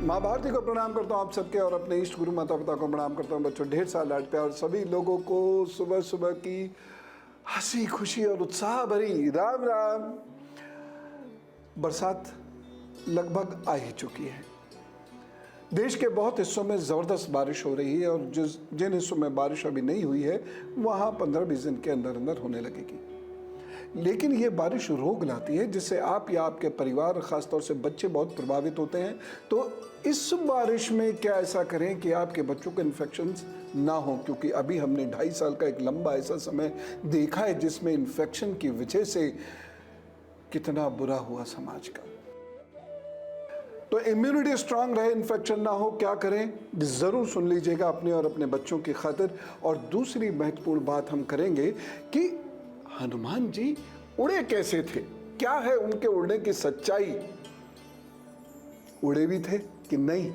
माँ भारती को प्रणाम करता हूँ आप सबके, और अपने इष्ट गुरु माता पिता को प्रणाम करता हूँ। बच्चों, ढेर सारा लाड प्यार, और सभी लोगों को सुबह सुबह की हंसी खुशी और उत्साह भरी राम राम। बरसात लगभग आ ही चुकी है। देश के बहुत हिस्सों में ज़बरदस्त बारिश हो रही है, और जिन हिस्सों में बारिश अभी नहीं हुई है वहाँ 15-20 दिन के अंदर अंदर होने लगेगी। लेकिन ये बारिश रोग लाती है, जिससे आप या आपके परिवार, ख़ासतौर से बच्चे, बहुत प्रभावित होते हैं। तो इस बारिश में क्या ऐसा करें कि आपके बच्चों को इन्फेक्शंस ना हो, क्योंकि अभी हमने 2.5 साल का एक लंबा ऐसा समय देखा है जिसमें इन्फेक्शन की वजह से कितना बुरा हुआ समाज का। तो इम्यूनिटी स्ट्रांग रहे, इन्फेक्शन ना हो, क्या करें ज़रूर सुन लीजिएगा अपने और अपने बच्चों की खातिर। और दूसरी महत्वपूर्ण बात हम करेंगे कि हनुमान जी उड़े कैसे थे, क्या है उनके उड़ने की सच्चाई, उड़े भी थे कि नहीं,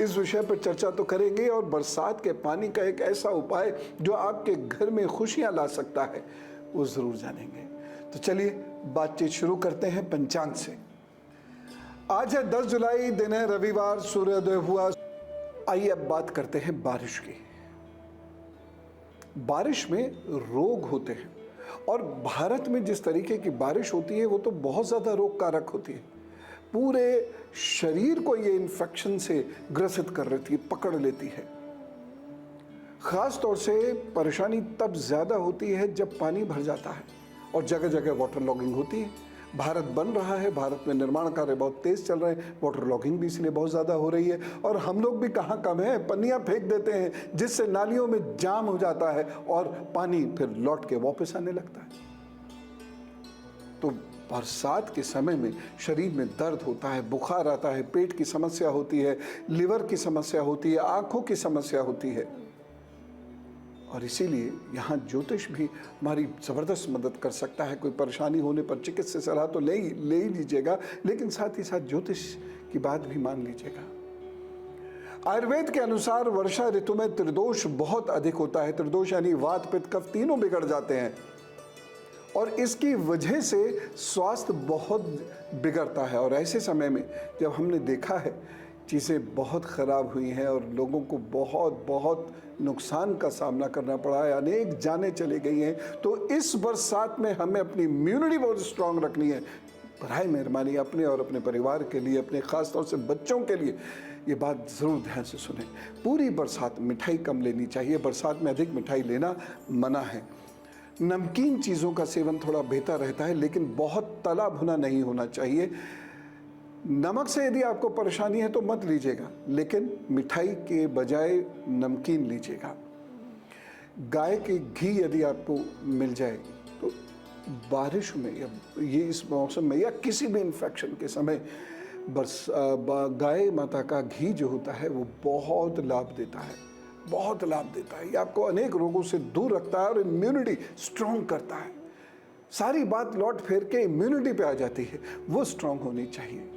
इस विषय पर चर्चा तो करेंगे। और बरसात के पानी का एक ऐसा उपाय जो आपके घर में खुशियां ला सकता है, वो जरूर जानेंगे। तो चलिए बातचीत शुरू करते हैं पंचांग से। आज है 10 जुलाई, दिन है रविवार, सूर्योदय हुआ। आइए अब बात करते हैं बारिश की। बारिश में रोग होते हैं, और भारत में जिस तरीके की बारिश होती है वो तो बहुत ज़्यादा रोग कारक होती है। पूरे शरीर को ये इन्फेक्शन से ग्रसित कर लेती है, पकड़ लेती है। ख़ास तौर से परेशानी तब ज़्यादा होती है जब पानी भर जाता है और जगह जगह वाटर लॉगिंग होती है। भारत बन रहा है, भारत में निर्माण कार्य बहुत तेज़ चल रहे हैं, वाटर लॉगिंग भी इसलिए बहुत ज़्यादा हो रही है। और हम लोग भी कहाँ कम हैं, पन्नियाँ फेंक देते हैं जिससे नालियों में जाम हो जाता है और पानी फिर लौट के वापस आने लगता है। तो बरसात के समय में शरीर में दर्द होता है, बुखार आता है, पेट की समस्या होती है, लिवर की समस्या होती है, आँखों की समस्या होती है। और इसीलिए यहाँ ज्योतिष भी हमारी ज़बरदस्त मदद कर सकता है। कोई परेशानी होने पर चिकित्सा सलाह तो ले ही लीजिएगा, लेकिन साथ ही साथ ज्योतिष की बात भी मान लीजिएगा। आयुर्वेद के अनुसार वर्षा ऋतु में त्रिदोष बहुत अधिक होता है। त्रिदोष यानी वात, पित्त, कफ तीनों बिगड़ जाते हैं, और इसकी वजह से स्वास्थ्य बहुत बिगड़ता है। और ऐसे समय में जब हमने देखा है चीज़ें बहुत ख़राब हुई हैं और लोगों को बहुत बहुत नुकसान का सामना करना पड़ा है, अनेक जानें चली गई हैं, तो इस बरसात में हमें अपनी इम्यूनिटी बहुत स्ट्रांग रखनी है। बराए मेहरबानी अपने और अपने परिवार के लिए, अपने ख़ास तौर से बच्चों के लिए ये बात ज़रूर ध्यान से सुनें। पूरी बरसात मिठाई कम लेनी चाहिए, बरसात में अधिक मिठाई लेना मना है। नमकीन चीज़ों का सेवन थोड़ा बेहतर रहता है, लेकिन बहुत तला भुना नहीं होना चाहिए। नमक से यदि आपको परेशानी है तो मत लीजिएगा, लेकिन मिठाई के बजाय नमकीन लीजिएगा। गाय के घी यदि आपको मिल जाए तो बारिश में या ये इस मौसम में या किसी भी इन्फेक्शन के समय गाय माता का घी जो होता है वो बहुत लाभ देता है, बहुत लाभ देता है। ये आपको अनेक रोगों से दूर रखता है और इम्यूनिटी स्ट्रांग करता है। सारी बात लौट फेर के इम्यूनिटी पे आ जाती है, वो स्ट्रांग होनी चाहिए।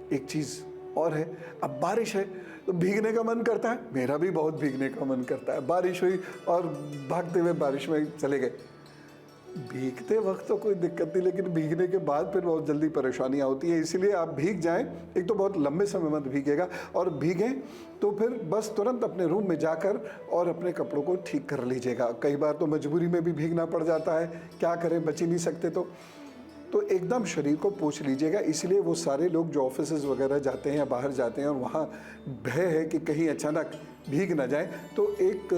एक चीज़ और है, अब बारिश है तो भीगने का मन करता है, मेरा भी बहुत भीगने का मन करता है। बारिश हुई और भागते हुए बारिश में चले गए। भीगते वक्त तो कोई दिक्कत नहीं, लेकिन भीगने के बाद फिर बहुत जल्दी परेशानियां होती है। इसीलिए आप भीग जाएं, एक तो बहुत लंबे समय मत भीगेगा, और भीगें तो फिर बस तुरंत अपने रूम में जाकर और अपने कपड़ों को ठीक कर लीजिएगा। कई बार तो मजबूरी में भी भीगना पड़ जाता है, क्या करें, बच ही नहीं सकते। तो एकदम शरीर को पोंछ लीजिएगा। इसलिए वो सारे लोग जो ऑफिसेज वगैरह जाते हैं या बाहर जाते हैं और वहाँ भय है कि कहीं अचानक भीग ना जाए, तो एक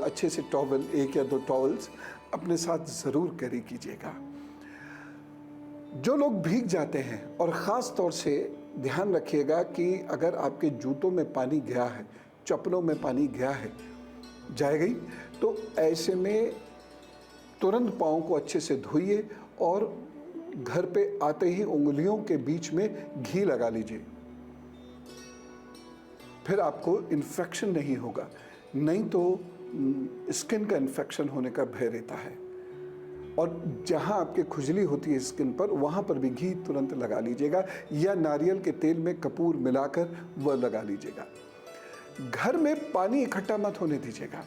अच्छे से टॉवल, 1 या 2 टॉवल्स अपने साथ ज़रूर कैरी कीजिएगा। जो लोग भीग जाते हैं, और ख़ास तौर से ध्यान रखिएगा कि अगर आपके जूतों में पानी गया है, चप्पलों में पानी गया है, जाए गई, तो ऐसे में तुरंत पाँव को अच्छे से धोइए और घर पे आते ही उंगलियों के बीच में घी लगा लीजिए। फिर आपको इन्फेक्शन नहीं होगा, नहीं तो स्किन का इन्फेक्शन होने का भय रहता है। और जहां आपके खुजली होती है स्किन पर, वहां पर भी घी तुरंत लगा लीजिएगा, या नारियल के तेल में कपूर मिलाकर वह लगा लीजिएगा। घर में पानी इकट्ठा मत होने दीजिएगा,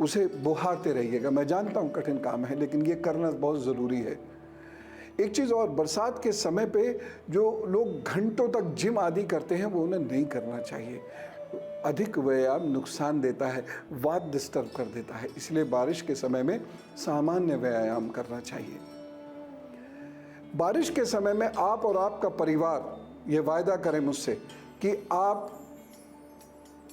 उसे बुहारते रहिएगा। मैं जानता हूं कठिन काम है, लेकिन ये करना बहुत ज़रूरी है। एक चीज़ और, बरसात के समय पे जो लोग घंटों तक जिम आदि करते हैं वो उन्हें नहीं करना चाहिए। अधिक व्यायाम नुकसान देता है, वात डिस्टर्ब कर देता है, इसलिए बारिश के समय में सामान्य व्यायाम करना चाहिए। बारिश के समय में आप और आपका परिवार ये वायदा करें मुझसे कि आप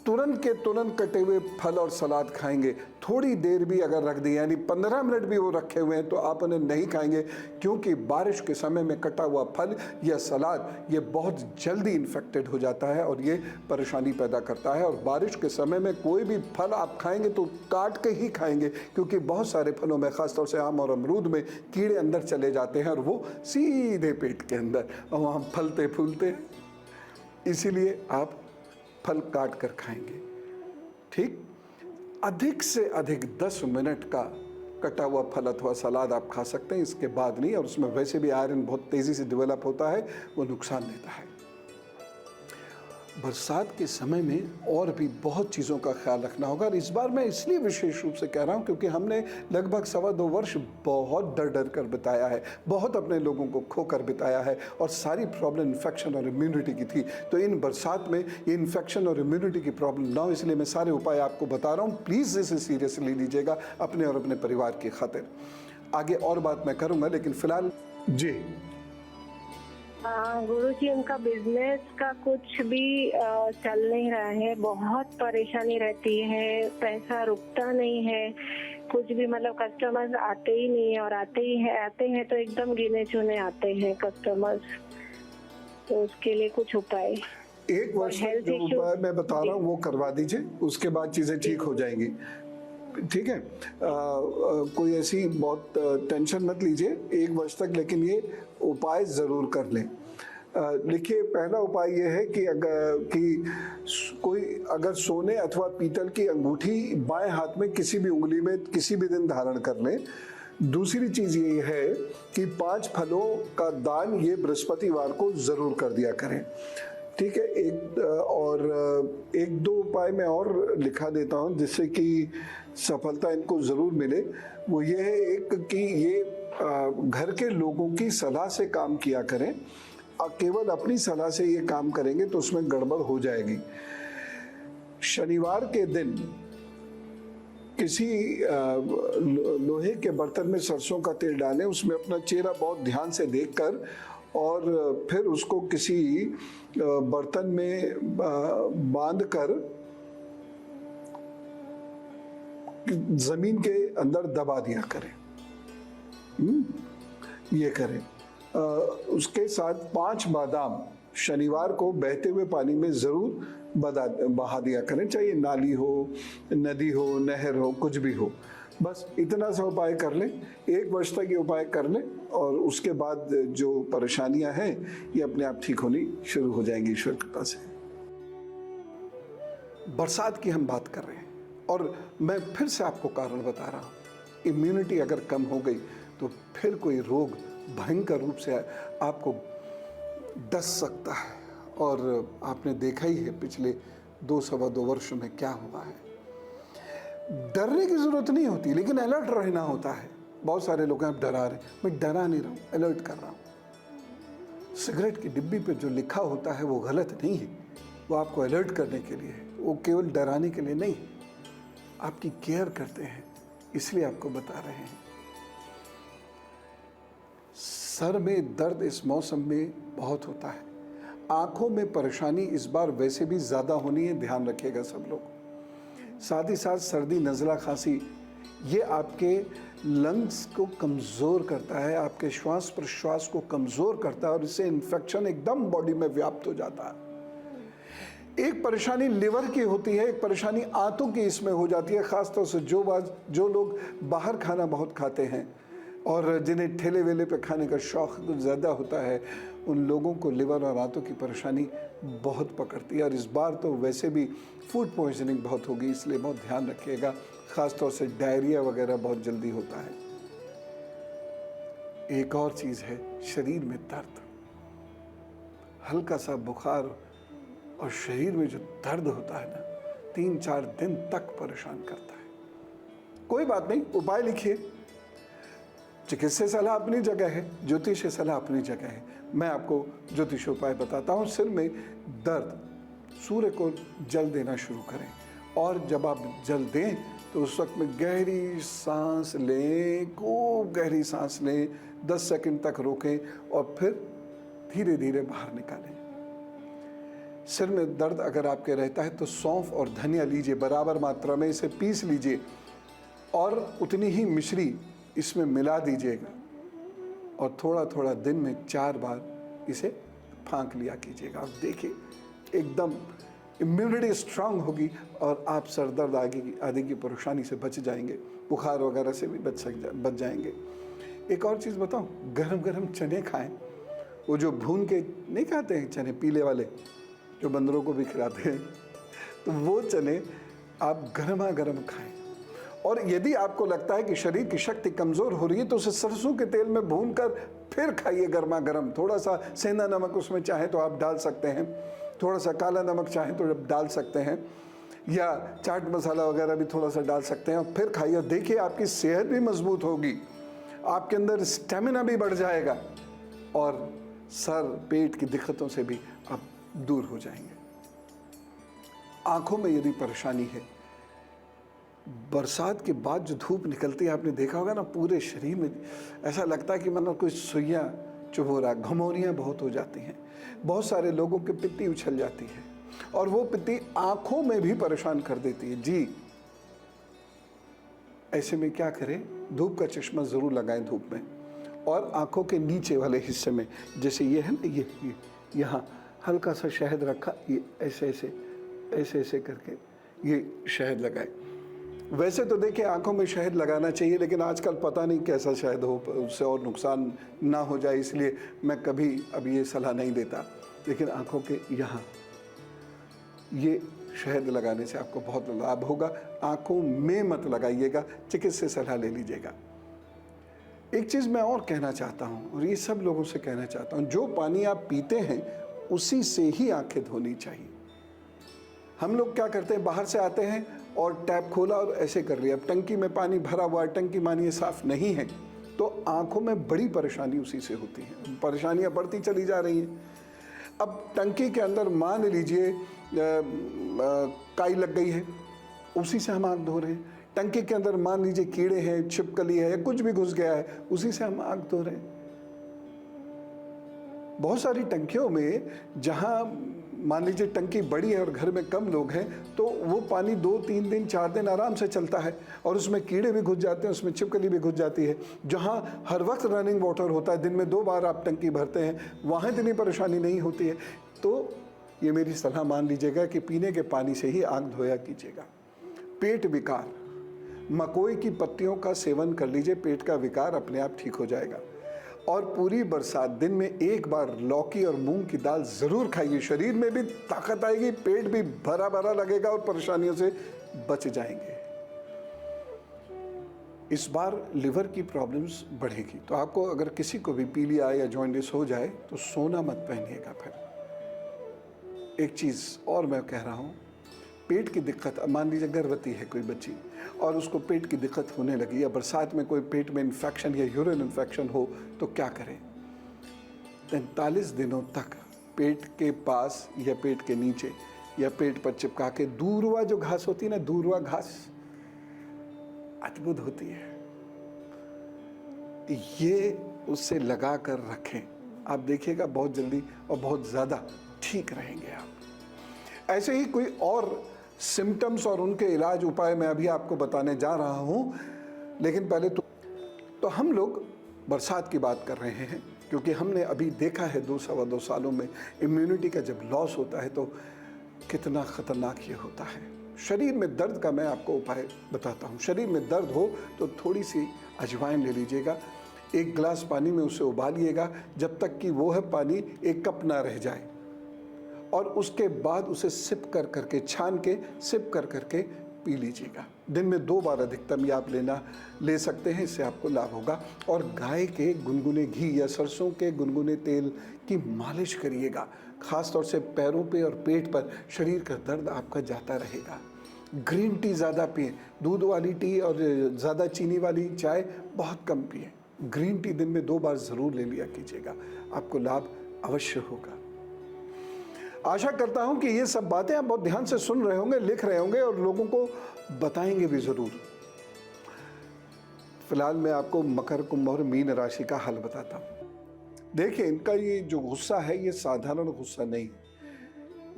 तुरंत के तुरंत कटे हुए फल और सलाद खाएंगे। थोड़ी देर भी अगर रख दी, यानी 15 मिनट भी वो रखे हुए हैं, तो आप उन्हें नहीं खाएंगे, क्योंकि बारिश के समय में कटा हुआ फल या सलाद ये बहुत जल्दी इन्फेक्टेड हो जाता है और ये परेशानी पैदा करता है। और बारिश के समय में कोई भी फल आप खाएंगे तो काट के ही खाएंगे, क्योंकि बहुत सारे फलों में, ख़ासतौर से आम और अमरूद में, कीड़े अंदर चले जाते हैं और वो सीधे पेट के अंदर और वहाँ फलते फूलते हैं। इसीलिए आप फल काट कर खाएंगे, ठीक। अधिक से अधिक 10 मिनट का कटा हुआ फल अथवा सलाद आप खा सकते हैं, इसके बाद नहीं। और उसमें वैसे भी आयरन बहुत तेज़ी से डेवलप होता है, वो नुकसान देता है। बरसात के समय में और भी बहुत चीज़ों का ख्याल रखना होगा। और इस बार मैं इसलिए विशेष रूप से कह रहा हूँ क्योंकि हमने लगभग 2.25 वर्ष बहुत डर डर कर बिताया है, बहुत अपने लोगों को खोकर बिताया है, और सारी प्रॉब्लम इन्फेक्शन और इम्यूनिटी की थी। तो इन बरसात में ये इन्फेक्शन और इम्यूनिटी की प्रॉब्लम ना हो, इसलिए मैं सारे उपाय आपको बता रहा हूँ। प्लीज़ इसे सीरियसली लीजिएगा अपने और अपने परिवार की खातिर। आगे और बात मैं करूँगा, लेकिन फ़िलहाल जी। गुरुजी, उनका बिजनेस का कुछ भी चल नहीं रहा है, बहुत परेशानी रहती है, पैसा रुकता नहीं है, कुछ भी मतलब कस्टमर्स आते ही नहीं है, और आते हैं तो एकदम गिने चुने आते हैं कस्टमर्स। तो उसके लिए कुछ उपाय, एक वर्ष जो उपाय मैं बता रहा हूँ वो करवा दीजिए, उसके बाद चीज़ें ठीक हो जाएंगी, ठीक है। कोई ऐसी बहुत टेंशन मत लीजिए 1 वर्ष तक, लेकिन ये उपाय ज़रूर कर लें। देखिए, पहला उपाय ये है कि कोई अगर सोने अथवा पीतल की अंगूठी बाएं हाथ में किसी भी उंगली में किसी भी दिन धारण कर लें। दूसरी चीज़ ये है कि 5 फलों का दान ये बृहस्पतिवार को ज़रूर कर दिया करें, ठीक है। एक दो उपाय मैं और लिखा देता हूँ जिससे कि सफलता इनको ज़रूर मिले। वो ये है, एक कि ये घर के लोगों की सलाह से काम किया करें। केवल अपनी सलाह से ये काम करेंगे तो उसमें गड़बड़ हो जाएगी। शनिवार के दिन किसी लोहे के बर्तन में सरसों का तेल डालें, उसमें अपना चेहरा बहुत ध्यान से देखकर, और फिर उसको किसी बर्तन में बांधकर जमीन के अंदर दबा दिया करें। ये करें। उसके साथ 5 बादाम शनिवार को बहते हुए पानी में ज़रूर बहा दिया करें, चाहे नाली हो, नदी हो, नहर हो, कुछ भी हो। बस इतना सा उपाय कर लें, 1 वर्ष तक ये उपाय कर लें, और उसके बाद जो परेशानियां हैं ये अपने आप ठीक होनी शुरू हो जाएंगी ईश्वर कृपा से। बरसात की हम बात कर रहे हैं, और मैं फिर से आपको कारण बता रहा हूँ। इम्यूनिटी अगर कम हो गई तो फिर कोई रोग भयंकर रूप से आपको डस सकता है, और आपने देखा ही है पिछले 2-2.25 वर्षों में क्या हुआ है। डरने की ज़रूरत नहीं होती, लेकिन अलर्ट रहना होता है। बहुत सारे लोग हैं, आप डरा रहे हैं, मैं डरा नहीं रहा हूँ, अलर्ट कर रहा हूँ। सिगरेट की डिब्बी पे जो लिखा होता है वो गलत नहीं है, वो आपको अलर्ट करने के लिए है, वो केवल डराने के लिए नहीं। आपकी केयर करते हैं, इसलिए आपको बता रहे हैं। सर में दर्द इस मौसम में बहुत होता है, आँखों में परेशानी इस बार वैसे भी ज़्यादा होनी है, ध्यान रखिएगा सब लोग। साथ ही साथ सर्दी, नज़ला, खांसी, ये आपके लंग्स को कमज़ोर करता है, आपके श्वास प्रश्वास को कमज़ोर करता है, और इससे इन्फेक्शन एकदम बॉडी में व्याप्त हो जाता है। एक परेशानी लिवर की होती है, एक परेशानी आंतों की इसमें हो जाती है। ख़ासतौर से जो लोग बाहर खाना बहुत खाते हैं और जिन्हें ठेले वेले पे खाने का शौक़ कुछ ज़्यादा होता है, उन लोगों को लिवर और आंतों की परेशानी बहुत पकड़ती है। और इस बार तो वैसे भी फूड पॉइजनिंग बहुत होगी, इसलिए बहुत ध्यान रखिएगा। ख़ासतौर से डायरिया वगैरह बहुत जल्दी होता है। एक और चीज़ है, शरीर में दर्द, हल्का सा बुखार, और शरीर में जो दर्द होता है ना, 3-4 दिन तक परेशान करता है। कोई बात नहीं, उपाय लिखिए। चिकित्सा सलाह अपनी जगह है, ज्योतिष सलाह अपनी जगह है। मैं आपको ज्योतिष उपाय बताता हूँ। सिर में दर्द, सूर्य को जल देना शुरू करें, और जब आप जल दें तो उस वक्त में गहरी सांस लें, खूब गहरी सांस लें, 10 सेकंड तक रोकें और फिर धीरे धीरे बाहर निकालें। सिर में दर्द अगर आपके रहता है तो सौंफ और धनिया लीजिए, बराबर मात्रा में इसे पीस लीजिए और उतनी ही मिश्री इसमें मिला दीजिएगा, और थोड़ा थोड़ा दिन में 4 बार इसे फाँक लिया कीजिएगा। आप देखिए एकदम इम्यूनिटी स्ट्रांग होगी और आप सर दर्द आदि की परेशानी से बच जाएंगे, बुखार वगैरह से भी बच जाएंगे। एक और चीज़ बताऊं, गरम गरम चने खाएं। वो जो भून के नहीं खाते हैं चने, पीले वाले जो बंदरों को भी खिलाते हैं, तो वो चने आप गरमा गरम खाएं। और यदि आपको लगता है कि शरीर की शक्ति कमज़ोर हो रही है तो उसे सरसों के तेल में भून कर फिर खाइए गरमा गरम। थोड़ा सा सेंधा नमक उसमें चाहे तो आप डाल सकते हैं, थोड़ा सा काला नमक चाहे तो डाल सकते हैं, या चाट मसाला वगैरह भी थोड़ा सा डाल सकते हैं, और फिर खाइए। और देखिए आपकी सेहत भी मजबूत होगी, आपके अंदर स्टेमिना भी बढ़ जाएगा, और सर पेट की दिक्कतों से भी आप दूर हो जाएंगे। आंखों में यदि परेशानी है, बरसात के बाद जो धूप निकलती है, आपने देखा होगा ना, पूरे शरीर में ऐसा लगता है कि मतलब कोई सुइयां चुभ हो रहा, घमौरियाँ बहुत हो जाती हैं। बहुत सारे लोगों की पित्ती उछल जाती है, और वो पित्ती आंखों में भी परेशान कर देती है जी। ऐसे में क्या करें, धूप का चश्मा ज़रूर लगाएं धूप में, और आंखों के नीचे वाले हिस्से में, जैसे ये है ना, ये यहाँ हल्का सा शहद रखा, ये ऐसे ऐसे ऐसे ऐसे करके ये शहद लगाए। वैसे तो देखिए आंखों में शहद लगाना चाहिए, लेकिन आजकल पता नहीं कैसा शहद हो, उससे और नुकसान ना हो जाए, इसलिए मैं कभी अब ये सलाह नहीं देता। लेकिन आंखों के यहाँ ये शहद लगाने से आपको बहुत लाभ होगा। आंखों में मत लगाइएगा, चिकित्सा सलाह ले लीजिएगा। एक चीज़ मैं और कहना चाहता हूँ, और ये सब लोगों से कहना चाहता हूँ, जो पानी आप पीते हैं उसी से ही आंखें धोनी चाहिए। हम लोग क्या करते हैं, बाहर से आते हैं और टैप खोला और ऐसे कर लिया। अब टंकी में पानी भरा हुआ है, टंकी मानिए साफ नहीं है, तो आंखों में बड़ी परेशानी उसी से होती है, परेशानियां बढ़ती चली जा रही हैं। अब टंकी के अंदर मान लीजिए काई लग गई है, उसी से हम आँख धो रहे हैं। टंकी के अंदर मान लीजिए कीड़े हैं, छिपकली है, या कुछ भी घुस गया है, उसी से हम आँख धो रहे हैं। बहुत सारी टंकियों में जहाँ मान लीजिए टंकी बड़ी है और घर में कम लोग हैं, तो वो पानी 2-3 दिन 4 दिन आराम से चलता है, और उसमें कीड़े भी घुस जाते हैं, उसमें छिपकली भी घुस जाती है। जहाँ हर वक्त रनिंग वाटर होता है, दिन में 2 बार आप टंकी भरते हैं, वहाँ इतनी परेशानी नहीं होती है। तो ये मेरी सलाह मान लीजिएगा कि पीने के पानी से ही आँख धोया कीजिएगा। पेट विकार, मकोई की पत्तियों का सेवन कर लीजिए, पेट का विकार अपने आप ठीक हो जाएगा। और पूरी बरसात दिन में 1 बार लौकी और मूंग की दाल ज़रूर खाइए, शरीर में भी ताकत आएगी, पेट भी भरा भरा लगेगा और परेशानियों से बच जाएंगे। इस बार लिवर की प्रॉब्लम्स बढ़ेगी, तो आपको अगर किसी को भी पीलिया या जॉन्डिस हो जाए तो सोना मत पहनिएगा। फिर एक चीज़ और मैं कह रहा हूँ, पेट की दिक्कत, मान लीजिए गर्भवती है कोई बच्ची और उसको पेट की दिक्कत होने लगी, या बरसात में कोई पेट में इन्फेक्शन या यूरिन इन्फेक्शन हो, तो क्या करें। 43 दिनों तक पेट के पास या पेट के नीचे या पेट पर चिपका के दूर्वा जो घास होती है ना, दूर्वा घास अद्भुत होती है, ये उससे लगा कर रखें। आप देखिएगा बहुत जल्दी और बहुत ज़्यादा ठीक रहेंगे आप। ऐसे ही कोई और सिम्टम्स और उनके इलाज उपाय मैं अभी आपको बताने जा रहा हूँ, लेकिन पहले तो हम लोग बरसात की बात कर रहे हैं, क्योंकि हमने अभी देखा है 2-2.25 सालों में इम्यूनिटी का जब लॉस होता है तो कितना ख़तरनाक ये होता है। शरीर में दर्द का मैं आपको उपाय बताता हूँ। शरीर में दर्द हो तो थोड़ी सी अजवाइन ले लीजिएगा, 1 गिलास पानी में उसे उबालिएगा जब तक कि वो है पानी 1 कप ना रह जाए, और उसके बाद उसे सिप कर करके छान के सिप कर करके पी लीजिएगा। दिन में 2 बार अधिकतम ये आप ले सकते हैं, इससे आपको लाभ होगा। और गाय के गुनगुने घी या सरसों के गुनगुने तेल की मालिश करिएगा, ख़ास तौर से पैरों पे और पेट पर। शरीर का दर्द आपका जाता रहेगा। ग्रीन टी ज़्यादा पिएं, दूध वाली टी और ज़्यादा चीनी वाली चाय बहुत कम पिएं, ग्रीन टी दिन में 2 बार ज़रूर ले लिया कीजिएगा, आपको लाभ अवश्य होगा। आशा करता हूं कि ये सब बातें आप बहुत ध्यान से सुन रहे होंगे, लिख रहे होंगे और लोगों को बताएंगे भी ज़रूर। फिलहाल मैं आपको मकर, कुंभ और मीन राशि का हल बताता हूं। देखिए, इनका ये जो गुस्सा है ये साधारण गुस्सा नहीं,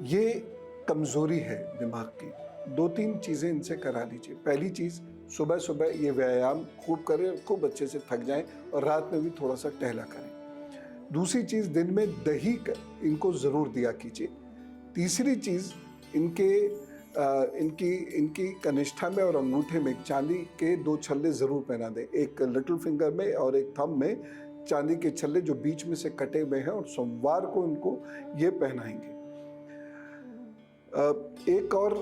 ये कमज़ोरी है दिमाग की। 2-3 चीज़ें इनसे करा लीजिए। पहली चीज़, सुबह सुबह ये व्यायाम खूब करें, खूब अच्छे से थक जाएं और रात में भी थोड़ा सा टहला करें। दूसरी चीज़, दिन में दही इनको ज़रूर दिया कीजिए। तीसरी चीज़, इनकी कनिष्ठा में और अंगूठे में चांदी के 2 छल्ले ज़रूर पहना दें, एक लिटिल फिंगर में और एक थंब में चांदी के छल्ले जो बीच में से कटे हुए हैं, और सोमवार को इनको ये पहनाएंगे। एक और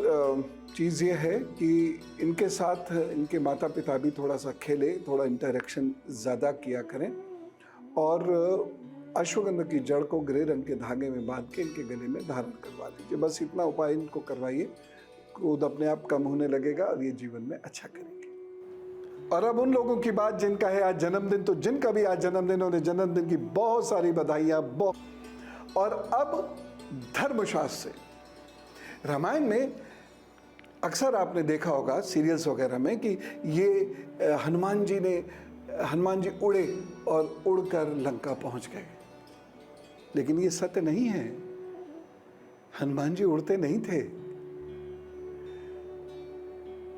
चीज़ ये है कि इनके साथ इनके माता पिता भी थोड़ा सा खेले, थोड़ा इंटरेक्शन ज़्यादा किया करें, और अश्वगंधा की जड़ को ग्रे रंग के धागे में बांध के इनके गले में धारण करवा लीजिए। बस इतना उपाय इनको करवाइए, क्रोध अपने आप कम होने लगेगा और ये जीवन में अच्छा करेंगे। और अब उन लोगों की बात जिनका है आज जन्मदिन, तो जिनका भी आज जन्मदिन, उन्हें जन्मदिन की बहुत सारी बधाइयाँ। और अब धर्मशास्त्र से, रामायण में अक्सर आपने देखा होगा सीरियल्स वगैरह में कि ये हनुमान जी उड़े और उड़कर लंका पहुंच गए, लेकिन ये सत्य नहीं है। हनुमान जी उड़ते नहीं थे।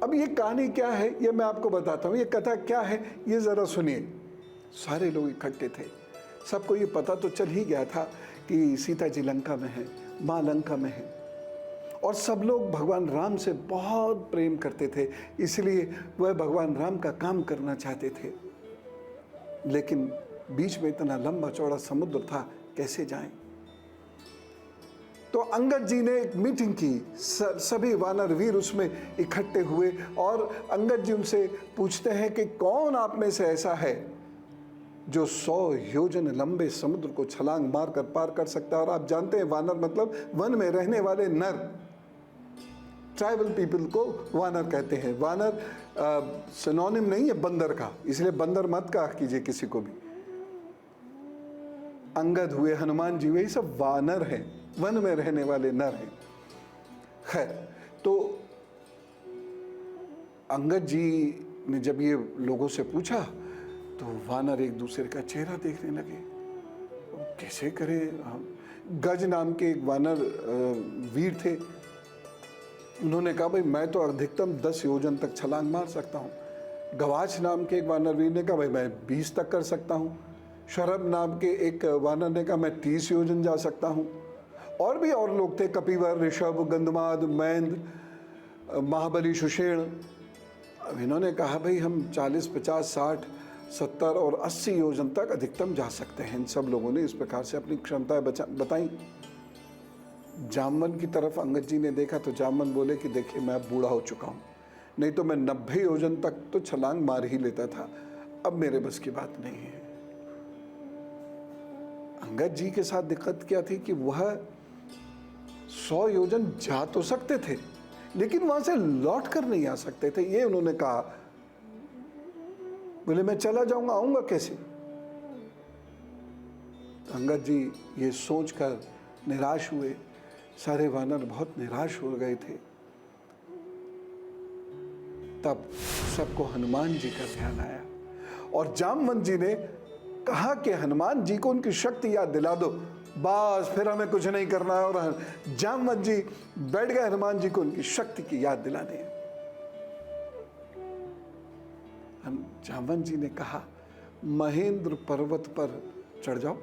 अब ये कहानी क्या है ये मैं आपको बताता हूँ, ये कथा क्या है ये ज़रा सुनिए। सारे लोग इकट्ठे थे, सबको ये पता तो चल ही गया था कि सीता जी लंका में है, माँ लंका में है, और सब लोग भगवान राम से बहुत प्रेम करते थे, इसलिए वह भगवान राम का काम करना चाहते थे। लेकिन बीच में इतना लंबा चौड़ा समुद्र था, कैसे जाएं? तो अंगद जी ने एक मीटिंग की, सभी वानर वीर उसमें इकट्ठे हुए, और अंगद जी उनसे पूछते हैं कि कौन आप में से ऐसा है जो 100 योजन लंबे समुद्र को छलांग मारकर पार कर सकता है। और आप जानते हैं वानर मतलब वन में रहने वाले नर, ट्राइबल पीपल को वानर कहते हैं। वानर सिनोनिम नहीं है बंदर का, इसलिए बंदर मत कहा कीजिए किसी को भी। अंगद हुए, हनुमान जी हुए, ये सब वानर हैं, वन में रहने वाले नर हैं। खैर, तो अंगद जी ने जब ये लोगों से पूछा तो वानर एक दूसरे का चेहरा देखने लगे, कैसे करे। गज नाम के एक वानर वीर थे, उन्होंने कहा भाई मैं तो अधिकतम 10 योजन तक छलांग मार सकता हूँ। गवाच नाम के एक वानर वीर ने कहा भाई मैं 20 तक कर सकता हूँ। शरभ नाम के एक वानर ने कहा मैं 30 योजन जा सकता हूँ। और भी और लोग थे, कपिवर, ऋषभ, गंधमाद, मैंद, महाबली, सुषेण। अब इन्होंने कहा भाई हम 40, 50, 60, 70 और 80 योजन तक अधिकतम जा सकते हैं। इन सब लोगों ने इस प्रकार से अपनी क्षमताएं बताई। जामवन की तरफ अंगद जी ने देखा तो जामवन बोले कि देखिए मैं बूढ़ा हो चुका हूँ, नहीं तो मैं 90 योजन तक तो छलांग मार ही लेता था, अब मेरे बस की बात नहीं है। अंगद जी के साथ दिक्कत क्या थी कि वह 100 योजन जा तो सकते थे लेकिन वहां से लौट कर नहीं आ सकते थे। ये उन्होंने कहा, बोले मैं चला जाऊंगा, आऊंगा कैसे? तो अंगद जी ये सोचकर निराश हुए। सारे वानर बहुत निराश हो गए थे। तब सबको हनुमान जी का ध्यान आया और जामवंत जी ने कहा कि हनुमान जी को उनकी शक्ति याद दिला दो, बस फिर हमें कुछ नहीं करना है। और जामवंत जी बैठ गए हनुमान जी को उनकी शक्ति की याद दिलाने। जामवंत जी ने कहा महेंद्र पर्वत पर चढ़ जाओ,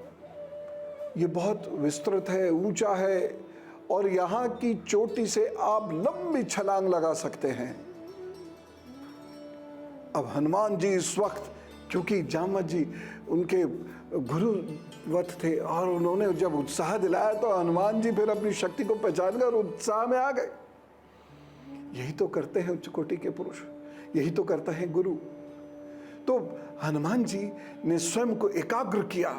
ये बहुत विस्तृत है, ऊंचा है और यहाँ की चोटी से आप लंबी छलांग लगा सकते हैं। अब हनुमान जी इस वक्त, क्योंकि जामवंत जी उनके गुरुवत थे और उन्होंने जब उत्साह दिलाया तो हनुमान जी फिर अपनी शक्ति को पहचान कर उत्साह में आ गए। यही तो करते हैं उच्च कोटि के पुरुष, यही तो करता है गुरु। तो हनुमान जी ने स्वयं को एकाग्र किया,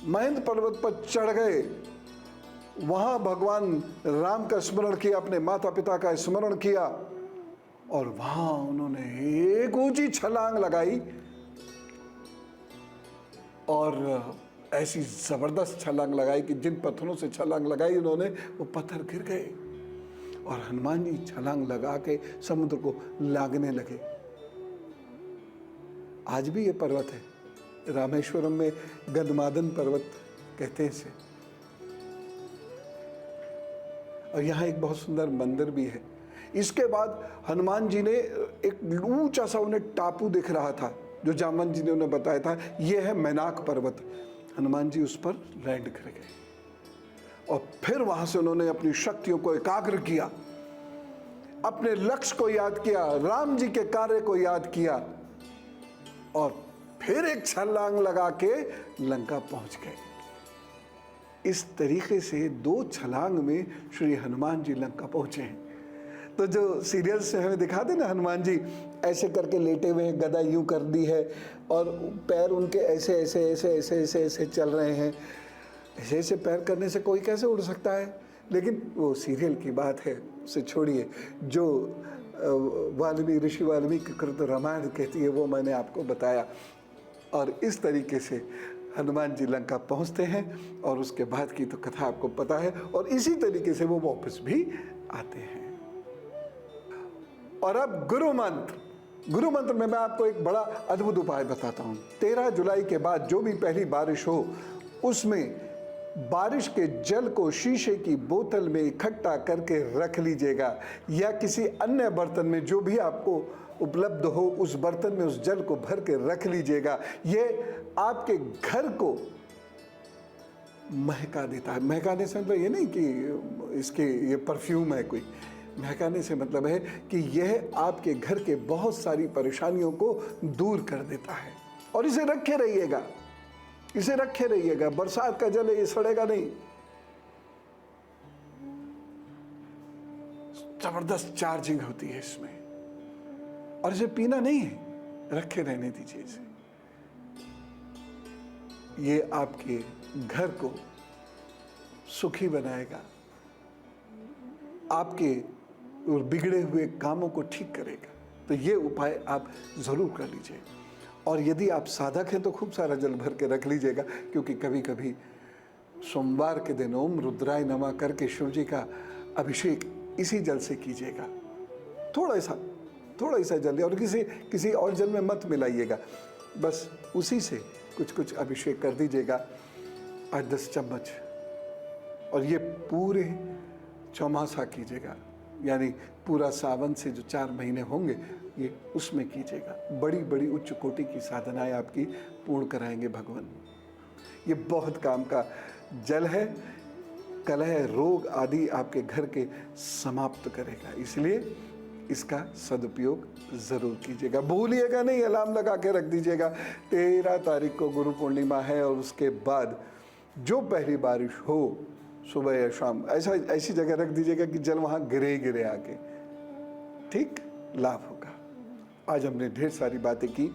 महेंद्र पर्वत पर चढ़ गए, वहां भगवान राम का स्मरण किया, अपने माता पिता का स्मरण किया और वहां उन्होंने एक ऊंची छलांग लगाई और ऐसी ज़बरदस्त छलांग लगाई कि जिन पत्थरों से छलांग लगाई उन्होंने, वो पत्थर गिर गए और हनुमान जी छलांग लगा के समुद्र को लांघने लगे। आज भी ये पर्वत है, रामेश्वरम में गंधमादन पर्वत कहते हैं इसे। और यहाँ एक बहुत सुंदर मंदिर भी है। इसके बाद हनुमान जी ने एक ऊंचा सा उन्हें टापू दिख रहा था, जो जामवंत जी ने उन्हें बताया था, ये है मैनाक पर्वत। हनुमान जी उस पर लैंड कर गए और फिर वहां से उन्होंने अपनी शक्तियों को एकाग्र किया, अपने लक्ष्य को याद किया, राम जी के कार्य को याद किया और फिर एक छलांग लगा के लंका पहुंच गए। इस तरीके से 2 छलांग में श्री हनुमान जी लंका पहुंचे हैं। तो जो सीरियल से हमें दिखाते ना, हनुमान जी ऐसे करके लेटे हुए हैं, गदा यूं कर दी है और पैर उनके ऐसे ऐसे ऐसे ऐसे ऐसे ऐसे चल रहे हैं। ऐसे ऐसे पैर करने से कोई कैसे उड़ सकता है? लेकिन वो सीरियल की बात है, उसे छोड़िए। जो वाल्मीकि, ऋषि वाल्मीकि कृत रामायण कहती है, वो मैंने आपको बताया। और इस तरीके से हनुमान जी लंका पहुंचते हैं और उसके बाद की तो कथा आपको पता है। और इसी तरीके से वो वापस भी आते हैं। और अब गुरु मंत्र में मैं आपको एक बड़ा अद्भुत उपाय बताता हूं। 13 जुलाई के बाद जो भी पहली बारिश हो, उसमें बारिश के जल को शीशे की बोतल में इकट्ठा करके रख लीजिएगा, या किसी अन्य बर्तन में जो भी आपको उपलब्ध हो, उस बर्तन में उस जल को भर के रख लीजिएगा। ये आपके घर को महका देता है। महकाने से मतलब ये नहीं कि इसके ये परफ्यूम है कोई। महकाने से मतलब है कि यह आपके घर के बहुत सारी परेशानियों को दूर कर देता है। और इसे रखे रहिएगा, इसे रखे रहिएगा। बरसात का जल है, ये सड़ेगा नहीं। जबरदस्त चार्जिंग होती है इसमें। और इसे पीना नहीं है, रखे रहने दीजिए इसे। ये आपके घर को सुखी बनाएगा, आपके बिगड़े हुए कामों को ठीक करेगा। तो ये उपाय आप ज़रूर कर लीजिए। और यदि आप साधक हैं तो खूब सारा जल भर के रख लीजिएगा, क्योंकि कभी कभी सोमवार के दिन ओम रुद्राय नमः करके शिव जी का अभिषेक इसी जल से कीजिएगा। थोड़ा सा जल, और किसी और जल में मत मिलाइएगा, बस उसी से कुछ अभिषेक कर दीजिएगा, 8-10 चम्मच। और ये पूरे चौमासा कीजिएगा, यानी पूरा सावन से जो 4 महीने होंगे, ये उसमें कीजिएगा। बड़ी उच्च कोटि की साधनाएं आपकी पूर्ण कराएंगे भगवान। ये बहुत काम का जल है। कलह, रोग आदि आपके घर के समाप्त करेगा, इसलिए इसका सदुपयोग ज़रूर कीजिएगा। भूलिएगा नहीं, अलार्म लगा के रख दीजिएगा। 13 तारीख को गुरु पूर्णिमा है और उसके बाद जो पहली बारिश हो, सुबह या शाम, ऐसी जगह रख दीजिएगा कि जल वहाँ गिरे आके, ठीक लाभ होगा। आज हमने ढेर सारी बातें की,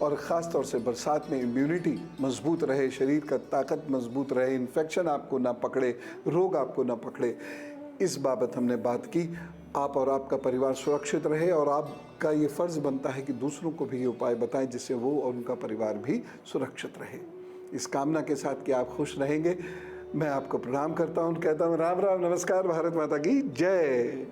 और ख़ास तौर से बरसात में इम्यूनिटी मजबूत रहे, शरीर का ताकत मजबूत रहे, इन्फेक्शन आपको ना पकड़े, रोग आपको ना पकड़े, इस बाबत हमने बात की। आप और आपका परिवार सुरक्षित रहे, और आपका ये फ़र्ज़ बनता है कि दूसरों को भी ये उपाय बताएं, जिससे वो और उनका परिवार भी सुरक्षित रहे। इस कामना के साथ कि आप खुश रहेंगे, मैं आपको प्रणाम करता हूँ, कहता हूँ राम राम, नमस्कार, भारत माता की जय।